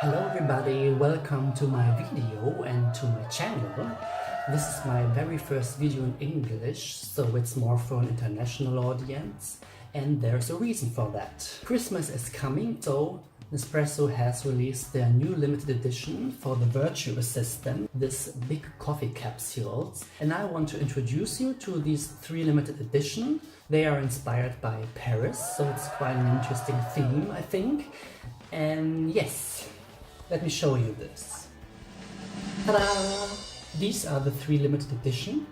Hello everybody, welcome to my video and to my channel. This is my very first video in English, so it's more for an international audience, and there's a reason for that. Christmas is coming, so Nespresso has released their new limited edition for the Vertuo system, this big coffee capsules, and I want to introduce you to these 3 limited editions. They are inspired by Paris, so it's quite an interesting theme, I think. And yes, let me show you this. Ta-da! These are the 3 limited edition.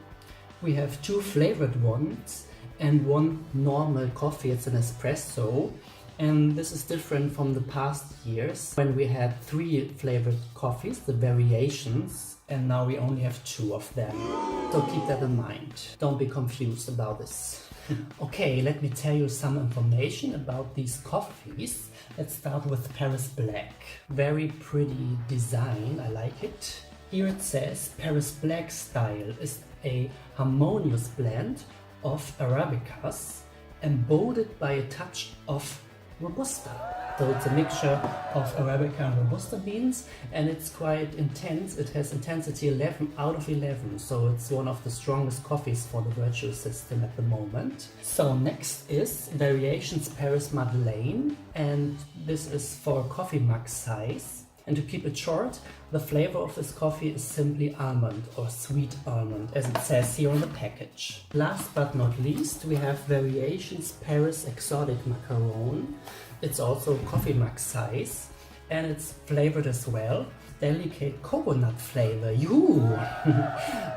We have 2 flavored ones and 1 normal coffee. It's an espresso. And this is different from the past years when we had 3 flavored coffees, the variations, and now we only have 2 of them. So keep that in mind. Don't be confused about this. Okay, let me tell you some information about these coffees. Let's start with Paris Black. Very pretty design, I like it. Here it says Paris Black style is a harmonious blend of Arabicas emboldened by a touch of Robusta. So it's a mixture of Arabica and Robusta beans, and it's quite intense. It has intensity 11 out of 11, so it's one of the strongest coffees for the Vertuo system at the moment. So next is Variations Paris Madeleine, and this is for coffee mug size. And to keep it short, the flavor of this coffee is simply almond or sweet almond, as it says here on the package. Last but not least, we have Variations Paris Exotic Macaron. It's also coffee mug size, and it's flavored as well. Delicate coconut flavor.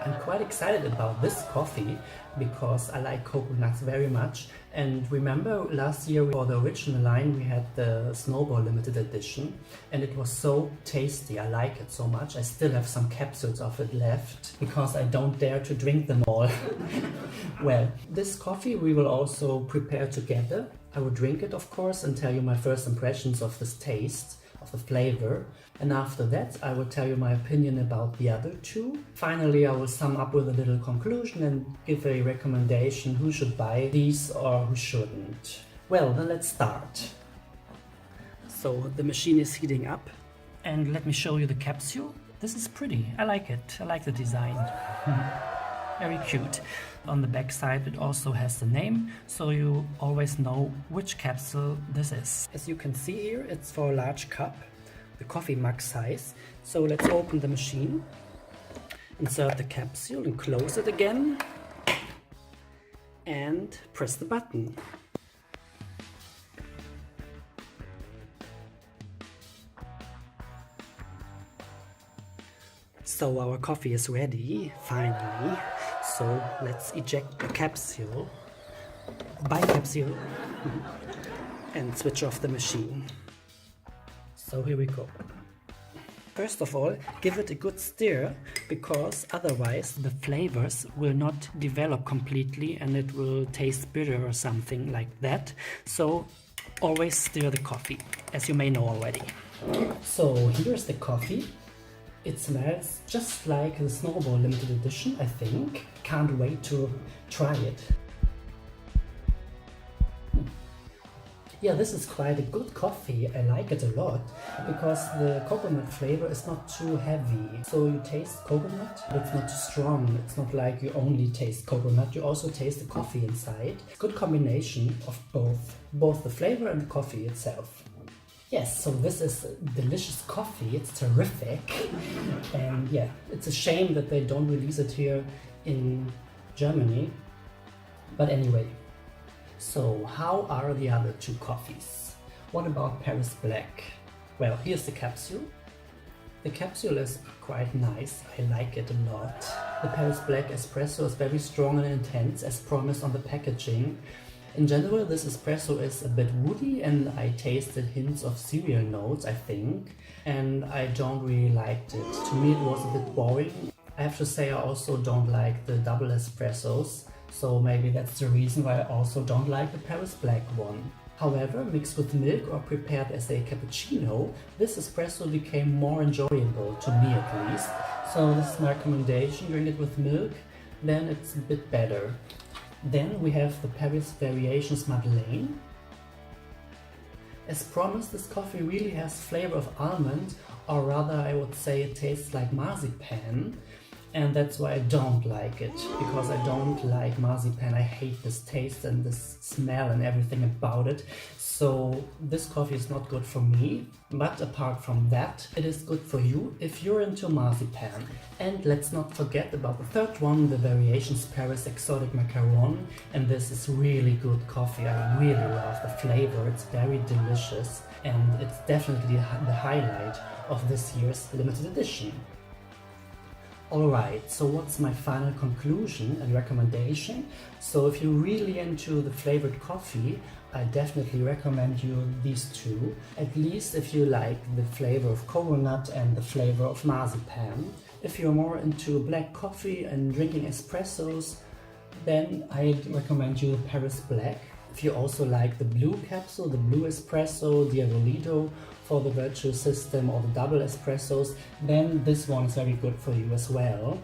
I'm quite excited about this coffee because I like coconuts very much. And remember last year for the original line we had the Snowball limited edition, and it was so tasty. I like it so much. I still have some capsules of it left because I don't dare to drink them all. Well, this coffee we will also prepare together. I will drink it, of course, and tell you my first impressions of this taste, of the flavor, and after that I will tell you my opinion about the other 2. Finally, I will sum up with a little conclusion and give a recommendation who should buy these or who shouldn't. Well, then let's start. So the machine is heating up, and let me show you the capsule. This is pretty, I like it, I like the design. Very cute. On the back side it also has the name, so you always know which capsule this is. As you can see here, it's for a large cup, the coffee mug size. So let's open the machine, insert the capsule and close it again, and press the button. So our coffee is ready, finally. So let's eject the capsule, capsule, and switch off the machine. So here we go. First of all, give it a good stir, because otherwise the flavors will not develop completely and it will taste bitter or something like that. So always stir the coffee, as you may know already. So here's the coffee. It smells just like the Snowball limited edition, I think. Can't wait to try it. Yeah, this is quite a good coffee. I like it a lot because the coconut flavor is not too heavy. So you taste coconut, but it's not too strong. It's not like you only taste coconut, you also taste the coffee inside. Good combination of both the flavor and the coffee itself. Yes, so this is delicious coffee, it's terrific, and yeah, it's a shame that they don't release it here in Germany, but anyway. So how are the other 2 coffees? What about Paris Black? Well, here's the capsule. The capsule is quite nice, I like it a lot. The Paris Black Espresso is very strong and intense, as promised on the packaging. In general, this espresso is a bit woody, and I tasted hints of cereal notes, I think, and I don't really liked it. To me it was a bit boring. I have to say I also don't like the double espressos, so maybe that's the reason why I also don't like the Paris Black one. However, mixed with milk or prepared as a cappuccino, this espresso became more enjoyable, to me at least. So this is my recommendation, drink it with milk, then it's a bit better. Then we have the Paris Variations Madeleine. As promised, this coffee really has flavor of almond, or rather I would say it tastes like marzipan. And that's why I don't like it, because I don't like marzipan. I hate this taste and this smell and everything about it. So this coffee is not good for me, but apart from that, it is good for you if you're into marzipan. And let's not forget about the third one, the Variations Paris Exotic Macaron. And this is really good coffee. I really love the flavor. It's very delicious, and it's definitely the highlight of this year's limited edition. Alright, so what's my final conclusion and recommendation? So if you're really into the flavored coffee, I definitely recommend you these two. At least if you like the flavor of coconut and the flavor of marzipan. If you're more into black coffee and drinking espressos, then I recommend you Paris Black. If you also like the blue capsule, the blue espresso, the Avolido for the Vertuo system, or the double espressos, then this one is very good for you as well.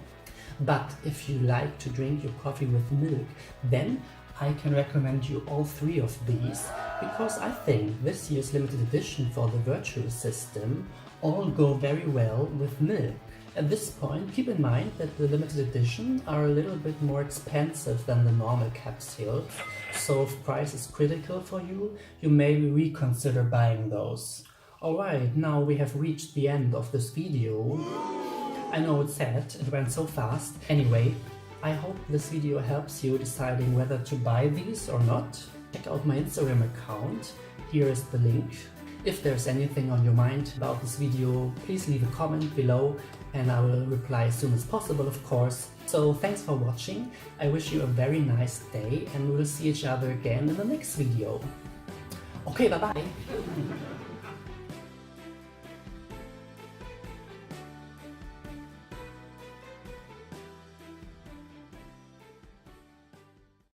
But if you like to drink your coffee with milk, then I can recommend you all three of these, because I think this year's limited edition for the Vertuo system all go very well with milk. At this point, keep in mind that the limited edition are a little bit more expensive than the normal capsules, so if price is critical for you, you may reconsider buying those. Alright, now we have reached the end of this video. I know it's sad, it went so fast. Anyway, I hope this video helps you deciding whether to buy these or not. Check out my Instagram account, here is the link. If there's anything on your mind about this video, please leave a comment below and I will reply as soon as possible, of course. So thanks for watching, I wish you a very nice day and we will see each other again in the next video. Okay, bye bye!